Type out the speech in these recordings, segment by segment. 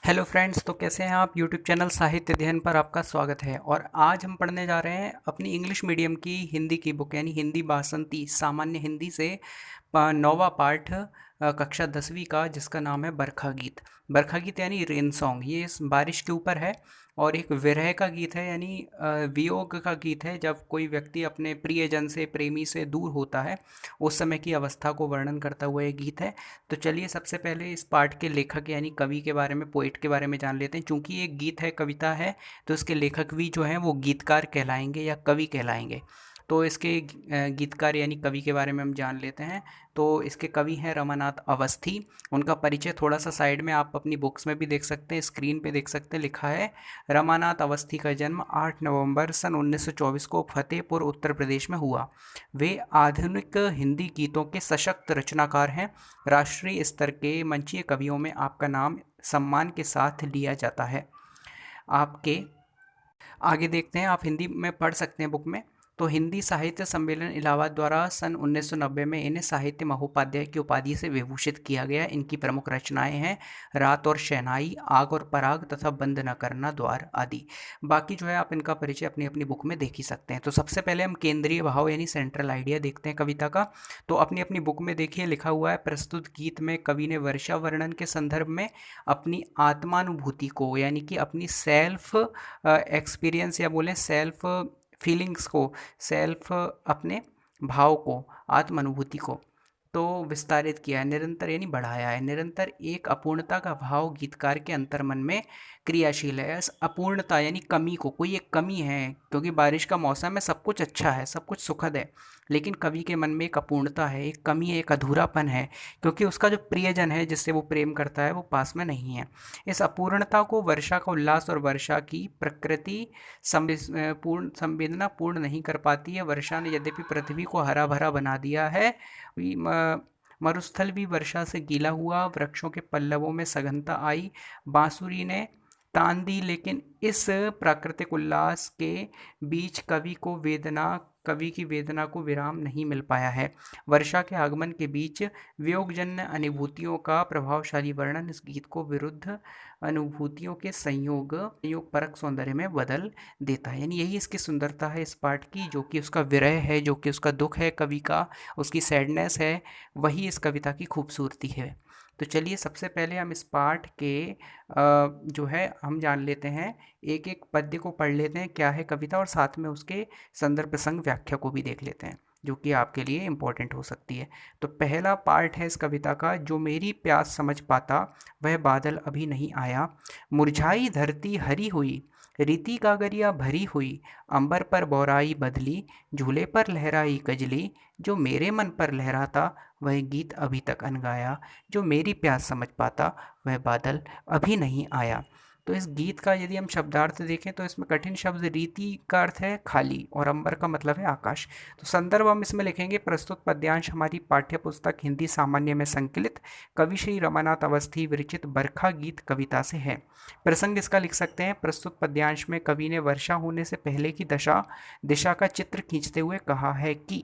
Hello friends, तो कैसे हैं आप। यूट्यूब चैनल साहित्य अध्ययन पर आपका स्वागत है। और आज हम पढ़ने जा रहे हैं अपनी इंग्लिश मीडियम की हिंदी की बुक यानी हिंदी बासंती सामान्य हिंदी से नौवा पाठ कक्षा 10वीं का, जिसका नाम है बरखा गीत। बरखा गीत यानी रेन सॉन्ग, ये इस बारिश के ऊपर है। और एक विरह का गीत है यानी वियोग का गीत है, जब कोई व्यक्ति अपने प्रियजन से, प्रेमी से दूर होता है, उस समय की अवस्था को वर्णन करता हुआ ये गीत है। तो चलिए सबसे पहले इस पाठ के लेखक यानी कवि के बारे में, पोइट के बारे में जान लेते हैं। चूंकि ये गीत है, कविता है, तो इसके लेखक भी जो हैं वो गीतकार कहलाएंगे या कवि कहलाएंगे। तो इसके गीतकार यानी कवि के बारे में हम जान लेते हैं। तो इसके कवि हैं रमानाथ अवस्थी। उनका परिचय थोड़ा सा साइड में आप अपनी बुक्स में भी देख सकते हैं, स्क्रीन पे देख सकते हैं, लिखा है रमानाथ अवस्थी का जन्म 8 नवंबर सन 1924 को फतेहपुर उत्तर प्रदेश में हुआ। वे आधुनिक हिंदी गीतों के सशक्त रचनाकार हैं। राष्ट्रीय स्तर के मंचीय कवियों में आपका नाम सम्मान के साथ लिया जाता है। आपके आगे देखते हैं, आप हिंदी में पढ़ सकते हैं बुक में। तो हिंदी साहित्य सम्मेलन इलाहाबाद द्वारा सन 1990 में इन्हें साहित्य महोपाध्याय की उपाधि से विभूषित किया गया। इनकी प्रमुख रचनाएं हैं रात और शहनाई, आग और पराग तथा बंद न करना द्वार आदि। बाकी जो है आप इनका परिचय अपनी अपनी बुक में देख ही सकते हैं। तो सबसे पहले हम केंद्रीय भाव यानी सेंट्रल आइडिया देखते हैं कविता का। तो अपनी अपनी बुक में देखिए, लिखा हुआ है प्रस्तुत गीत में कवि ने वर्षा वर्णन के संदर्भ में अपनी आत्मानुभूति को यानी कि अपनी सेल्फ एक्सपीरियंस या बोलें सेल्फ फीलिंग्स को, सेल्फ अपने भाव को, आत्म अनुभूति को तो विस्तारित किया है। निरंतर यानी बढ़ाया है। निरंतर एक अपूर्णता का भाव गीतकार के अंतर्मन में क्रियाशील है। इस अपूर्णता यानी कमी को, कोई एक कमी है, क्योंकि बारिश का मौसम है, सब कुछ अच्छा है, सब कुछ सुखद है, लेकिन कवि के मन में एक अपूर्णता है, एक कमी है, एक अधूरापन है, क्योंकि उसका जो प्रियजन है, जिससे वो प्रेम करता है, वो पास में नहीं है। इस अपूर्णता को वर्षा का उल्लास और वर्षा की प्रकृति पूर्ण संवेदना पूर्ण नहीं कर पाती है। वर्षा ने यद्यपि पृथ्वी को हरा भरा बना दिया है, मरुस्थल भी वर्षा से गीला हुआ, वृक्षों के पल्लवों में सघनता आई, बांसुरी ने तान दी, लेकिन इस प्राकृतिक उल्लास के बीच कवि की वेदना को विराम नहीं मिल पाया है। वर्षा के आगमन के बीच वियोगजन्य अनुभूतियों का प्रभावशाली वर्णन इस गीत को विरुद्ध अनुभूतियों के संयोग परक सौंदर्य में बदल देता है। यानी यही इसकी सुंदरता है इस पाठ की, जो कि उसका विरह है, जो कि उसका दुख है कवि का, उसकी सैडनेस है, वही इस कविता की खूबसूरती है। तो चलिए सबसे पहले हम इस पाठ के जो है हम जान लेते हैं, एक एक पद्य को पढ़ लेते हैं क्या है कविता, और साथ में उसके संदर्भ प्रसंग व्याख्या को भी देख लेते हैं, जो कि आपके लिए इम्पोर्टेंट हो सकती है। तो पहला पार्ट है इस कविता का, जो मेरी प्यास समझ पाता वह बादल अभी नहीं आया, मुरझाई धरती हरी हुई, रीति कागरिया भरी हुई, अंबर पर बौराई बदली, झूले पर लहराई कजली, जो मेरे मन पर लहराता वह गीत अभी तक अनगाया, जो मेरी प्यास समझ पाता वह बादल अभी नहीं आया। तो इस गीत का यदि हम शब्दार्थ देखें तो इसमें कठिन शब्द रीति का अर्थ है खाली, और अंबर का मतलब है आकाश। तो संदर्भ हम इसमें लिखेंगे, प्रस्तुत पद्यांश हमारी पाठ्य पुस्तक हिंदी सामान्य में संकलित कवि श्री रमानाथ अवस्थी विरचित बरखा गीत कविता से है। प्रसंग इसका लिख सकते हैं, प्रस्तुत पद्यांश में कवि ने वर्षा होने से पहले की दिशा का चित्र खींचते हुए कहा है कि,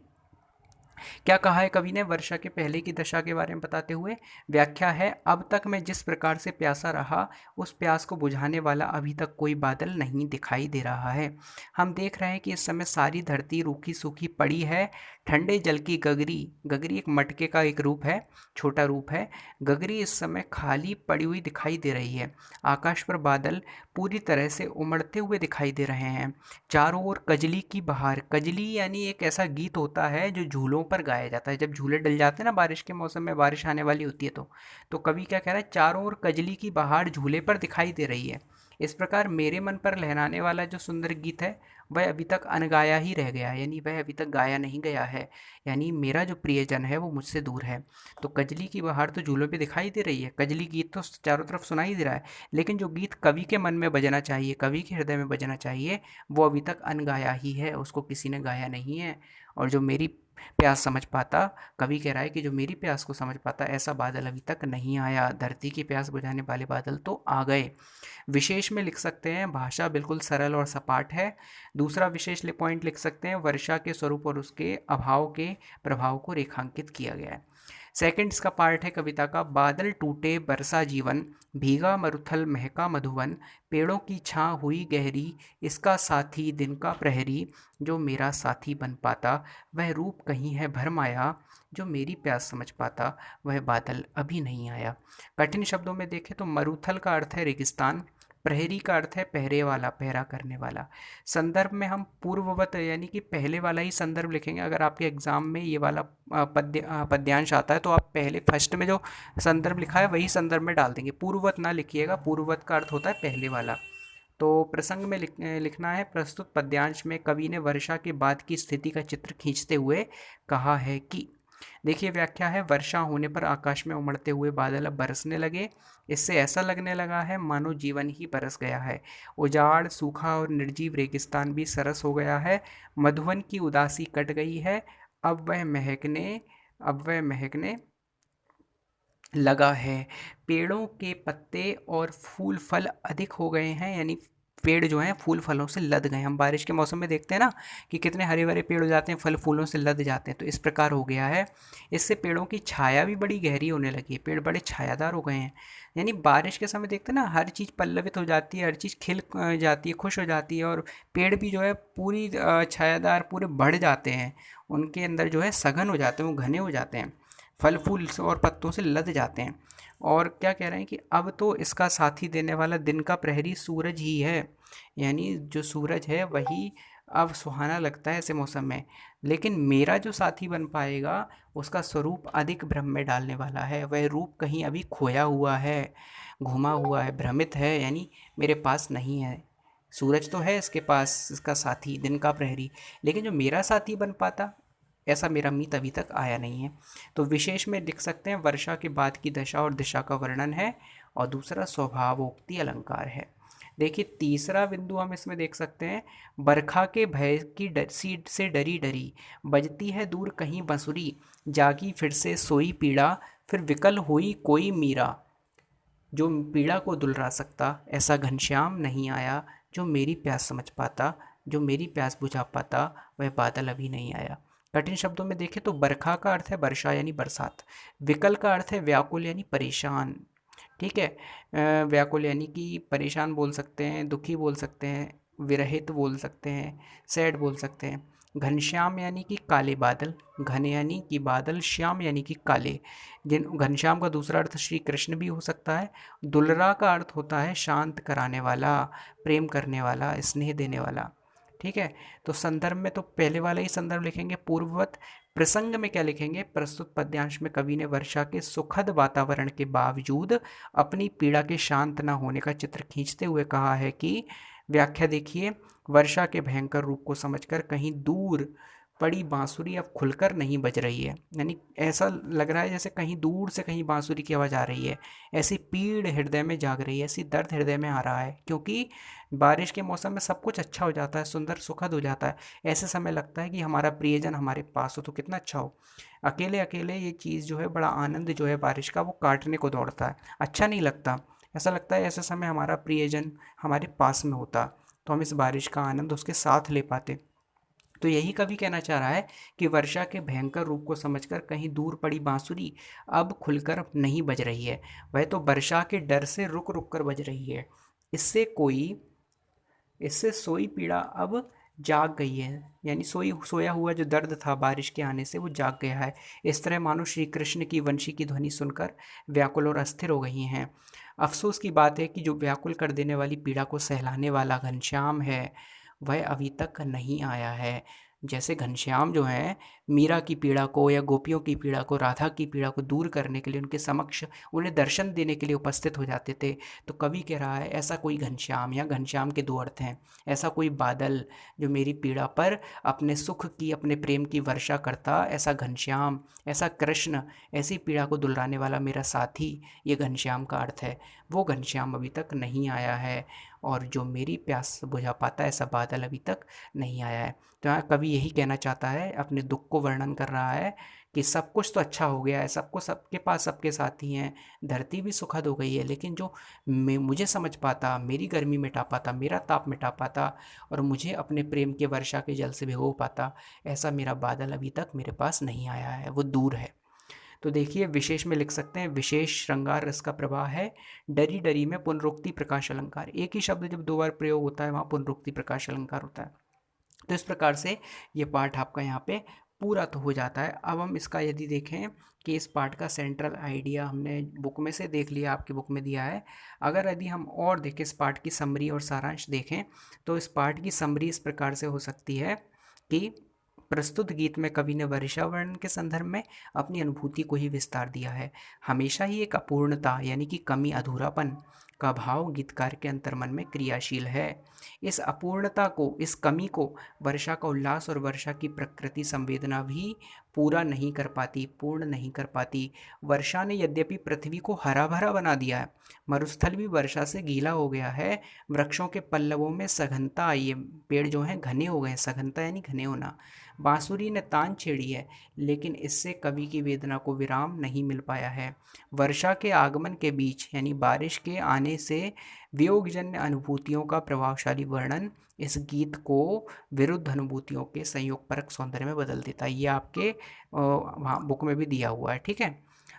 क्या कहा है कवि ने वर्षा के पहले की दशा के बारे में बताते हुए, व्याख्या है, अब तक मैं जिस प्रकार से प्यासा रहा, उस प्यास को बुझाने वाला अभी तक कोई बादल नहीं दिखाई दे रहा है। हम देख रहे हैं कि इस समय सारी धरती रूखी सूखी पड़ी है। ठंडे जल की गगरी, गगरी एक मटके का एक रूप है, छोटा रूप है, गगरी इस समय खाली पड़ी हुई दिखाई दे रही है। आकाश पर बादल पूरी तरह से उमड़ते हुए दिखाई दे रहे हैं। चारों ओर कजली की बहार, कजली यानी एक ऐसा गीत होता है जो झूलों पर गाया जाता है, जब झूले डल जाते हैं ना बारिश के मौसम में, बारिश आने वाली होती है तो कवि क्या कह रहा है, चारों ओर कजली की बहार झूले पर दिखाई दे रही है। इस प्रकार मेरे मन पर लहराने वाला जो सुंदर गीत है वह अभी तक अनगाया ही रह गया है, यानी वह अभी तक गाया नहीं गया है, यानी मेरा जो प्रियजन है वो मुझसे दूर है। तो कजली की बहार तो झूलों पे दिखाई दे रही है, कजली गीत तो चारों तरफ सुनाई दे रहा है, लेकिन जो गीत कवि के मन में बजना चाहिए, कवि के हृदय में बजना चाहिए, वो अभी तक अनगाया ही है, उसको किसी ने गाया नहीं है। और जो मेरी प्यास समझ पाता, कवि कह रहा है कि जो मेरी प्यास को समझ पाता, ऐसा बादल अभी तक नहीं आया। धरती की प्यास बुझाने वाले बादल तो आ गए। विशेष में लिख सकते हैं, भाषा बिल्कुल सरल और सपाट है। दूसरा विशेष पॉइंट लिख सकते हैं, वर्षा के स्वरूप और उसके अभाव के प्रभाव को रेखांकित किया गया है। सेकंड इसका पार्ट है कविता का, बादल टूटे बरसा जीवन, भीगा मरुथल महका मधुवन, पेड़ों की छाँ हुई गहरी, इसका साथी दिन का प्रहरी, जो मेरा साथी बन पाता, वह रूप कहीं है भरमाया, जो मेरी प्यास समझ पाता, वह बादल अभी नहीं आया। कठिन शब्दों में देखें तो मरुथल का अर्थ है रेगिस्तान, प्रहरी का अर्थ है पहरे वाला, पहरा करने वाला। संदर्भ में हम पूर्ववत यानी कि पहले वाला ही संदर्भ लिखेंगे। अगर आपके एग्जाम में ये वाला पद्यांश आता है तो आप पहले फर्स्ट में जो संदर्भ लिखा है वही संदर्भ में डाल देंगे, पूर्ववत ना लिखिएगा, पूर्ववत का अर्थ होता है पहले वाला। तो प्रसंग में लिखना है, प्रस्तुत पद्यांश में कवि ने वर्षा के बाद की स्थिति का चित्र खींचते हुए कहा है कि, देखिए व्याख्या है, वर्षा होने पर आकाश में उमड़ते हुए बादल अब बरसने लगे, इससे ऐसा लगने लगा है मानो जीवन ही बरस गया है। उजाड़, सूखा और निर्जीव रेगिस्तान भी सरस हो गया है, मधुवन की उदासी कट गई है, अब वह महकने लगा है। पेड़ों के पत्ते और फूल फल अधिक हो गए हैं, यानी पेड़ जो हैं फूल फलों से लद गए। हम बारिश के मौसम में देखते हैं ना कि कितने हरे भरे पेड़ हो जाते हैं, फल फूलों से लद जाते हैं, तो इस प्रकार हो गया है। इससे पेड़ों की छाया भी बड़ी गहरी होने लगी है, पेड़ बड़े छायादार हो गए हैं। यानी बारिश के समय देखते हैं ना, हर चीज़ पल्लवित हो जाती है, हर चीज़ खिल जाती है, खुश हो जाती है, और पेड़ भी जो है पूरी छायादार पूरे बढ़ जाते हैं, उनके अंदर जो है सघन हो जाते हैं, वो घने हो जाते हैं, फल फूल और पत्तों से लद जाते हैं। और क्या कह रहे हैं कि अब तो इसका साथी देने वाला दिन का प्रहरी सूरज ही है, यानी जो सूरज है वही अब सुहाना लगता है ऐसे मौसम में। लेकिन मेरा जो साथी बन पाएगा उसका स्वरूप अधिक भ्रम में डालने वाला है, वह रूप कहीं अभी खोया हुआ है, घुमा हुआ है, भ्रमित है, यानी मेरे पास नहीं है। सूरज तो है इसके पास, इसका साथी दिन का प्रहरी, लेकिन जो मेरा साथी बन पाता ऐसा मेरा मीत अभी तक आया नहीं है। तो विशेष में लिख सकते हैं, वर्षा के बाद की दशा और दिशा का वर्णन है, और दूसरा स्वभावोक्ति अलंकार है। देखिए तीसरा बिंदु हम इसमें देख सकते हैं, बरखा के भय की सीट से डरी डरी, बजती है दूर कहीं बंसुरी, जागी फिर से सोई पीड़ा, फिर विकल हुई कोई मीरा, जो पीड़ा को दुलरा सकता ऐसा घनश्याम नहीं आया, जो मेरी प्यास समझ पाता, जो मेरी प्यास बुझा पाता, वह बादल अभी नहीं आया। कठिन शब्दों में देखें तो बरखा का अर्थ है वर्षा यानी बरसात, विकल का अर्थ है व्याकुल यानी परेशान, ठीक है। व्याकुल यानी कि परेशान बोल सकते हैं, दुखी बोल सकते हैं, विरहित बोल सकते हैं, सैड बोल सकते हैं। घनश्याम यानी कि काले बादल, घन यानी कि बादल, श्याम यानी कि काले। जिन घनश्याम का दूसरा अर्थ श्री कृष्ण भी हो सकता है। दुलरा का अर्थ होता है शांत कराने वाला, प्रेम करने वाला, स्नेह देने वाला, ठीक है। तो संदर्भ में तो पहले वाला ही संदर्भ लिखेंगे पूर्ववत। प्रसंग में क्या लिखेंगे, प्रस्तुत पद्यांश में कवि ने वर्षा के सुखद वातावरण के बावजूद अपनी पीड़ा के शांत न होने का चित्र खींचते हुए कहा है कि, व्याख्या देखिए, वर्षा के भयंकर रूप को समझकर कहीं दूर पड़ी बांसुरी अब खुलकर नहीं बज रही है, यानी ऐसा लग रहा है जैसे कहीं दूर से कहीं बांसुरी की आवाज़ आ रही है, ऐसी पीड़ हृदय में जाग रही है, ऐसी दर्द हृदय में आ रहा है, क्योंकि बारिश के मौसम में सब कुछ अच्छा हो जाता है, सुंदर सुखद हो जाता है। ऐसे समय लगता है कि हमारा प्रियजन हमारे पास हो तो कितना अच्छा हो। अकेले अकेले ये चीज़ जो है, बड़ा आनंद जो है बारिश का, वो काटने को दौड़ता है, अच्छा नहीं लगता। ऐसा लगता है ऐसे समय हमारा प्रियजन हमारे पास में होता तो हम इस बारिश का आनंद उसके साथ ले पाते। तो यही कवि कहना चाह रहा है कि वर्षा के भयंकर रूप को समझकर कहीं दूर पड़ी बांसुरी अब खुलकर नहीं बज रही है, वह तो वर्षा के डर से रुक रुक कर बज रही है। इससे कोई इससे सोई पीड़ा अब जाग गई है, यानी सोया हुआ जो दर्द था बारिश के आने से वो जाग गया है। इस तरह मानो श्री कृष्ण की वंशी की ध्वनि सुनकर व्याकुल और अस्थिर हो गई हैं। अफसोस की बात है कि जो व्याकुल कर देने वाली पीड़ा को सहलाने वाला घनश्याम है वह अभी तक नहीं आया है। जैसे घनश्याम जो है मीरा की पीड़ा को या गोपियों की पीड़ा को, राधा की पीड़ा को दूर करने के लिए उनके समक्ष उन्हें दर्शन देने के लिए उपस्थित हो जाते थे, तो कवि कह रहा है ऐसा कोई घनश्याम, या घनश्याम के दो अर्थ हैं, ऐसा कोई बादल जो मेरी पीड़ा पर अपने सुख की, अपने प्रेम की वर्षा करता, ऐसा घनश्याम, ऐसा कृष्ण, ऐसी पीड़ा को दुलराने वाला मेरा साथी, ये घनश्याम का अर्थ है। वो घनश्याम अभी तक नहीं आया है, और जो मेरी प्यास बुझा पाता है ऐसा बादल अभी तक नहीं आया है। तो यहाँ कवि यही कहना चाहता है, अपने दुख को वर्णन कर रहा है कि सब कुछ तो अच्छा हो गया है, सबको सबके पास सबके साथी हैं, धरती भी सुखद हो गई है, लेकिन जो मुझे समझ पाता, मेरी गर्मी मिटा पाता, मेरा ताप मिटा पाता, और मुझे अपने प्रेम के वर्षा के जल से भिगो पाता, ऐसा मेरा बादल अभी तक मेरे पास नहीं आया है, वो दूर है। तो देखिए विशेष में लिख सकते हैं, विशेष श्रृंगार रस का प्रवाह है, डरी डरी में पुनरुक्ति प्रकाश अलंकार। एक ही शब्द जब दो बार प्रयोग होता है वहाँ पुनरुक्ति प्रकाश अलंकार होता है। तो इस प्रकार से ये पार्ट आपका यहाँ पे पूरा तो हो जाता है। अब हम इसका यदि देखें कि इस पार्ट का सेंट्रल आइडिया हमने बुक में से देख लिया, आपकी बुक में दिया है। अगर यदि हम और देखें, इस पार्ट की समरी और सारांश देखें, तो इस पार्ट की समरी इस प्रकार से हो सकती है कि प्रस्तुत गीत में कवि ने वर्षा वर्णन के संदर्भ में अपनी अनुभूति को ही विस्तार दिया है। हमेशा ही एक अपूर्णता यानी कि कमी, अधूरापन का भाव गीतकार के अंतर्मन में क्रियाशील है। इस अपूर्णता को, इस कमी को वर्षा का उल्लास और वर्षा की प्रकृति संवेदना भी पूरा नहीं कर पाती, पूर्ण नहीं कर पाती। वर्षा ने यद्यपि पृथ्वी को हरा भरा बना दिया है, मरुस्थल भी वर्षा से गीला हो गया है। वृक्षों के पल्लवों में सघनता आई है, पेड़ जो हैं घने हो गए हैं, सघनता यानी घने होना। बांसुरी ने तान छेड़ी है, लेकिन इससे कवि की वेदना को विराम नहीं मिल पाया है। वर्षा के आगमन के बीच यानी बारिश के आने से वियोगजन्य अनुभूतियों का प्रभावशाली वर्णन इस गीत को विरुद्ध अनुभूतियों के संयोगपरक सौंदर्य में बदल देता है। ये आपके वहाँ बुक में भी दिया हुआ है, ठीक है।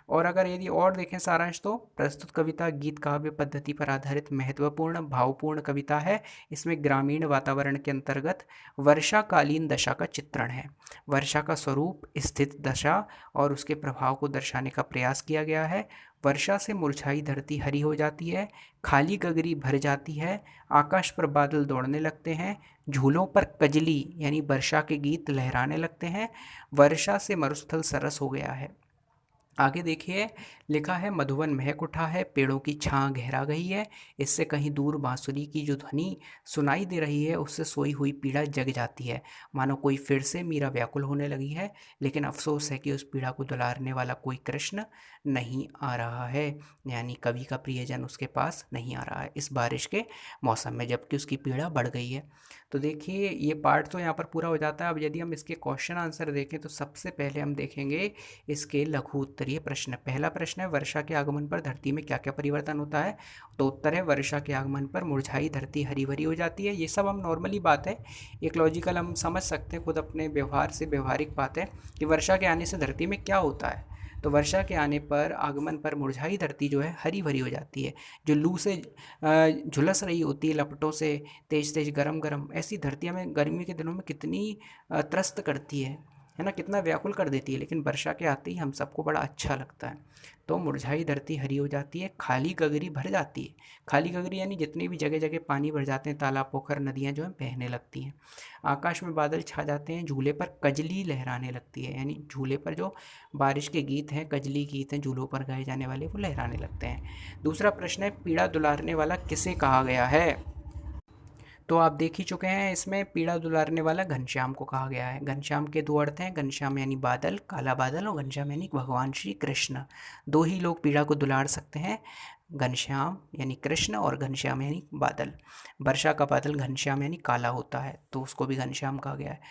और अगर यदि और देखें सारांश, तो प्रस्तुत कविता गीत काव्य पद्धति पर आधारित महत्वपूर्ण भावपूर्ण कविता है। इसमें ग्रामीण वातावरण के अंतर्गत वर्षाकालीन दशा का चित्रण है। वर्षा का स्वरूप, स्थित दशा और उसके प्रभाव को दर्शाने का प्रयास किया गया है। वर्षा से मुरझाई धरती हरी हो जाती है, खाली गगरी भर जाती है, आकाश पर बादल दौड़ने लगते हैं, झूलों पर कजली यानी वर्षा के गीत लहराने लगते हैं। वर्षा से मरुस्थल सरस हो गया है। आगे देखिए, लिखा है मधुवन महक उठा है, पेड़ों की छां गहरा गई है, इससे कहीं दूर बांसुरी की जो ध्वनि सुनाई दे रही है उससे सोई हुई पीड़ा जग जाती है, मानो कोई फिर से मीरा व्याकुल होने लगी है। लेकिन अफसोस है कि उस पीड़ा को दुलारने वाला कोई कृष्ण नहीं आ रहा है, यानी कवि का प्रियजन उसके पास नहीं आ रहा है इस बारिश के मौसम में, जबकि उसकी पीड़ा बढ़ गई है। तो देखिए ये पार्ट तो यहाँ पर पूरा हो जाता है। अब यदि हम इसके क्वेश्चन आंसर देखें, तो सबसे पहले हम देखेंगे इसके लघु उत्तरीय प्रश्न। पहला प्रश्न है, वर्षा के आगमन पर धरती में क्या क्या परिवर्तन होता है? तो उत्तर है, वर्षा के आगमन पर मुरझाई धरती हरी भरी हो जाती है। ये सब हम नॉर्मली बात है, एक लॉजिकल हम समझ सकते हैं खुद अपने व्यवहार से, व्यवहारिक बात है कि वर्षा के आने से धरती में क्या होता है। तो वर्षा के आने पर, आगमन पर मुरझाई धरती जो है हरी भरी हो जाती है। जो लू से झुलस रही होती है लपटों से, तेज तेज गरम गरम, ऐसी धरती हमें गर्मी के दिनों में कितनी त्रस्त करती है ना, कितना व्याकुल कर देती है। लेकिन वर्षा के आते ही हम सबको बड़ा अच्छा लगता है। तो मुरझाई धरती हरी हो जाती है, खाली गगरी भर जाती है। खाली गगरी यानी जितनी भी जगह जगह पानी भर जाते हैं, तालाब पोखर नदियाँ जो हैं बहने लगती हैं। आकाश में बादल छा जाते हैं, झूले पर कजली लहराने लगती है, यानी झूले पर जो बारिश के गीत हैं, कजली गीत हैं झूलों पर गाए जाने वाले, वो लहराने लगते हैं। दूसरा प्रश्न है, पीड़ा दुलारने वाला किसे कहा गया है? तो आप देख ही चुके हैं, इसमें पीड़ा दुलारने वाला घनश्याम को कहा गया है। घनश्याम के दो अर्थ हैं, घनश्याम यानी बादल, काला बादल, और घनश्याम यानी भगवान श्री कृष्ण। दो ही लोग पीड़ा को दुलार सकते हैं, घनश्याम यानी कृष्ण और घनश्याम यानी बादल। वर्षा का बादल घनश्याम यानी काला होता है, तो उसको भी घनश्याम कहा गया है।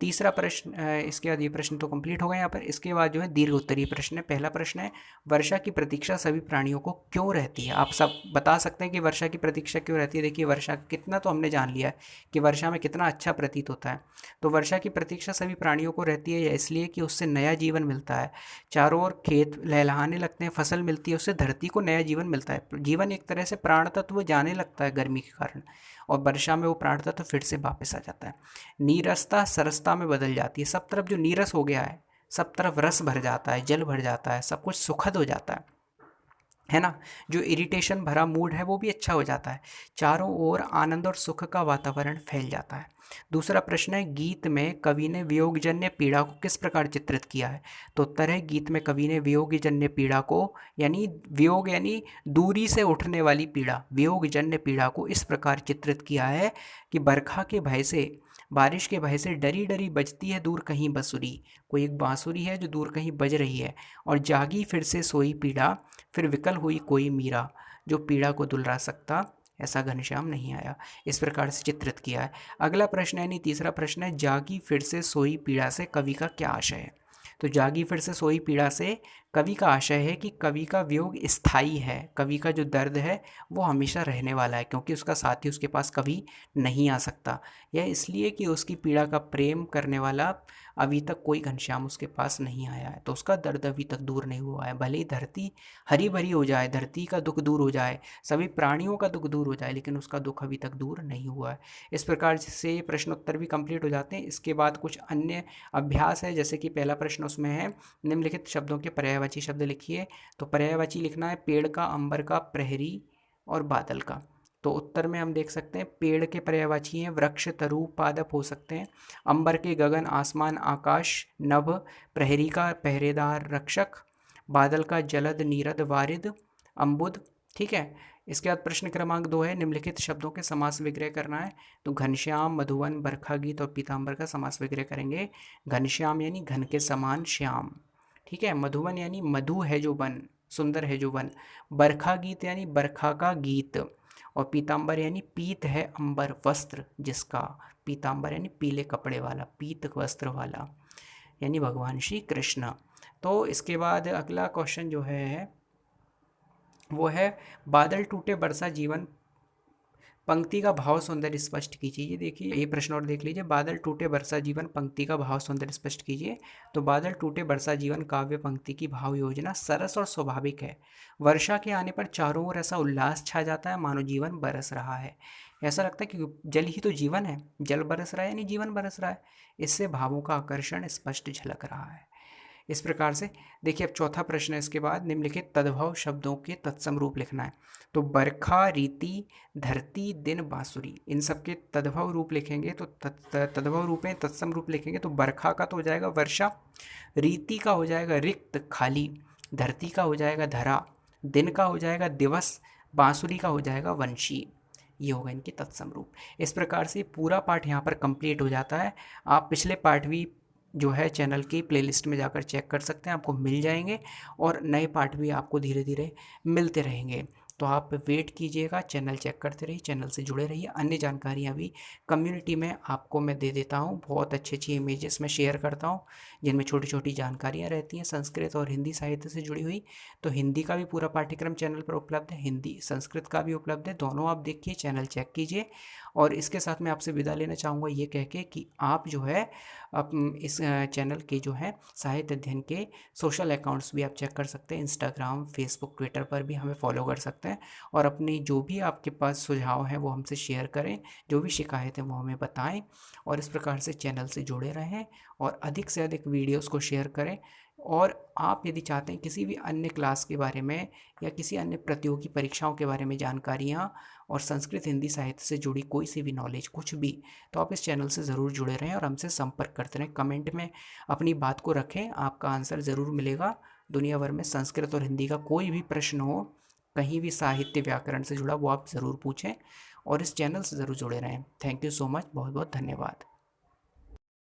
तीसरा प्रश्न, इसके बाद ये प्रश्न तो कंप्लीट हो गए यहाँ पर। इसके बाद जो है दीर्घ उत्तरीय प्रश्न है। पहला प्रश्न है, वर्षा की प्रतीक्षा सभी प्राणियों को क्यों रहती है? आप सब बता सकते हैं कि वर्षा की प्रतीक्षा क्यों रहती है। देखिए वर्षा कितना तो हमने जान लिया है कि वर्षा में कितना अच्छा प्रतीत होता है। तो वर्षा की प्रतीक्षा सभी प्राणियों को रहती है इसलिए कि उससे नया जीवन मिलता है। चारों ओर खेत लहलहाने लगते हैं, फसल मिलती है, उससे धरती को नया जीवन मिलता है। जीवन एक तरह से प्राण तत्व जाने लगता है गर्मी के कारण, और वर्षा में वो प्राण तत्व फिर से वापस आ जाता है। नीरसता सरसता में बदल जाती है। सब तरफ जो नीरस हो गया है, सब तरफ रस भर जाता है, जल भर जाता है, सब कुछ सुखद हो जाता है ना। जो इरिटेशन भरा मूड है वो भी अच्छा हो जाता है। चारों ओर आनंद और सुख का वातावरण फैल जाता है। दूसरा प्रश्न है, गीत में कवि ने वियोगजन्य पीड़ा को किस प्रकार चित्रित किया है? तो उत्तर है, गीत में कवि ने वियोगजन्य पीड़ा को, यानी वियोग यानी दूरी से उठने वाली पीड़ा, वियोगजन्य पीड़ा को इस प्रकार चित्रित किया है कि बरखा के भय से, बारिश के भय से डरी डरी बजती है दूर कहीं बांसुरी। कोई एक बांसुरी है जो दूर कहीं बज रही है, और जागी फिर से सोई पीड़ा, फिर विकल हुई कोई मीरा, जो पीड़ा को दुलरा सकता ऐसा घनश्याम नहीं आया। इस प्रकार से चित्रित किया है। अगला प्रश्न यानी तीसरा प्रश्न है, जागी फिर से सोई पीड़ा से कवि का क्या आशय है? तो जागी फिर से सोई पीड़ा से कवि का आशय है कि कवि का वियोग स्थायी है, कवि का जो दर्द है वो हमेशा रहने वाला है, क्योंकि उसका साथी उसके पास कभी नहीं आ सकता। यह इसलिए कि उसकी पीड़ा का प्रेम करने वाला अभी तक कोई घनश्याम उसके पास नहीं आया है, तो उसका दर्द अभी तक दूर नहीं हुआ है। भले ही धरती हरी भरी हो जाए, धरती का दुख दूर हो जाए, सभी प्राणियों का दुख दूर हो जाए, लेकिन उसका दुख अभी तक दूर नहीं हुआ है। इस प्रकार से प्रश्नोत्तर भी कंप्लीट हो जाते हैं। इसके बाद कुछ अन्य अभ्यास है, जैसे कि पहला प्रश्न उसमें है, निम्नलिखित शब्दों के पर्यायवाची शब्द लिखिए। तो पर्यायवाची लिखना है पेड़ का, अंबर का, प्रहरी और बादल का। तो उत्तर में हम देख सकते हैं पेड़ के पर्यायवाची हैं वृक्ष, तरु, पादप हो सकते हैं। अंबर के गगन, आसमान, आकाश, नभ। प्रहरी का पहरेदार, रक्षक। बादल का जलद, नीरद, वारिद, अम्बुद। ठीक है। इसके बाद प्रश्न क्रमांक 2 है, निम्नलिखित शब्दों के समास विग्रह करना है। तो घनश्याम, मधुवन, बरखागीत और पीताम्बर का समास विग्रह करेंगे। घनश्याम यानी घन के समान श्याम। ठीक है। मधुवन यानी मधु है जो वन, सुंदर है जो वन। बरखा गीत यानी बरखा का गीत। और पीताम्बर यानी पीत है अंबर, वस्त्र जिसका। पीताम्बर यानी पीले कपड़े वाला, पीत वस्त्र वाला, यानी भगवान श्री कृष्ण। तो इसके बाद अगला क्वेश्चन जो है वो है बादल टूटे बरसा जीवन, पंक्ति का भाव सौंदर्य स्पष्ट कीजिए। ये देखिए, ये प्रश्न और देख लीजिए, बादल टूटे बरसा जीवन, पंक्ति का भाव सौंदर्य स्पष्ट कीजिए। तो बादल टूटे बरसा जीवन काव्य पंक्ति की भाव योजना सरस और स्वाभाविक है। वर्षा के आने पर चारों ओर ऐसा उल्लास छा जाता है मानो जीवन बरस रहा है। ऐसा लगता है कि जल ही तो जीवन है, जल बरस रहा है यानी जीवन बरस रहा है। इससे भावों का आकर्षण स्पष्ट झलक रहा है। इस प्रकार से देखिए, अब चौथा प्रश्न है इसके बाद, निम्नलिखित तद्भव शब्दों के तत्सम रूप लिखना है। तो बरखा, रीति, धरती, दिन, बांसुरी, इन सब के तद्भव रूप लिखेंगे। तो तद्भव रूप में तत्सम रूप लिखेंगे। तो बरखा का तो हो जाएगा वर्षा, रीति का हो जाएगा रिक्त, खाली, धरती का हो जाएगा धरा, दिन का हो जाएगा दिवस, बांसुरी का हो जाएगा वंशी। ये होगा इनके तत्सम रूप। इस प्रकार से पूरा पाठ यहाँ पर कंप्लीट हो जाता है। आप पिछले पाठ भी जो है चैनल की प्लेलिस्ट में जाकर चेक कर सकते हैं, आपको मिल जाएंगे। और नए पार्ट भी आपको धीरे धीरे मिलते रहेंगे। तो आप वेट कीजिएगा, चैनल चेक करते रहिए, चैनल से जुड़े रहिए। अन्य जानकारियाँ भी कम्युनिटी में आपको मैं दे देता हूँ, बहुत अच्छी अच्छी इमेजेस में शेयर करता हूँ जिनमें छोटी छोटी जानकारियाँ रहती हैं संस्कृत और हिंदी साहित्य से जुड़ी हुई। तो हिंदी का भी पूरा पाठ्यक्रम चैनल पर उपलब्ध है, हिंदी संस्कृत का भी उपलब्ध है, दोनों आप देखिए, चैनल चेक कीजिए। और इसके साथ मैं आपसे विदा लेना चाहूँगा ये कह के कि आप जो है इस चैनल के जो है साहित्य अध्ययन के सोशल अकाउंट्स भी आप चेक कर सकते हैं, इंस्टाग्राम, फेसबुक, ट्विटर पर भी हमें फॉलो कर सकते हैं। और अपनी जो भी आपके पास सुझाव हैं वो हमसे शेयर करें, जो भी शिकायत है वो हमें बताएं। और इस प्रकार से चैनल से जुड़े रहें और अधिक से अधिक वीडियोस को शेयर करें। और आप यदि चाहते हैं किसी भी अन्य क्लास के बारे में या किसी अन्य प्रतियोगी परीक्षाओं के बारे में जानकारियाँ और संस्कृत हिंदी साहित्य से जुड़ी कोई सी भी नॉलेज, कुछ भी, तो आप इस चैनल से ज़रूर जुड़े रहें और हमसे संपर्क करते रहें। कमेंट में अपनी बात को रखें, आपका आंसर ज़रूर मिलेगा। दुनिया भर में संस्कृत और हिंदी का कोई भी प्रश्न हो, कहीं भी साहित्य व्याकरण से जुड़ा, वो आप ज़रूर पूछें और इस चैनल से ज़रूर जुड़े रहें। थैंक यू सो मच, बहुत बहुत धन्यवाद।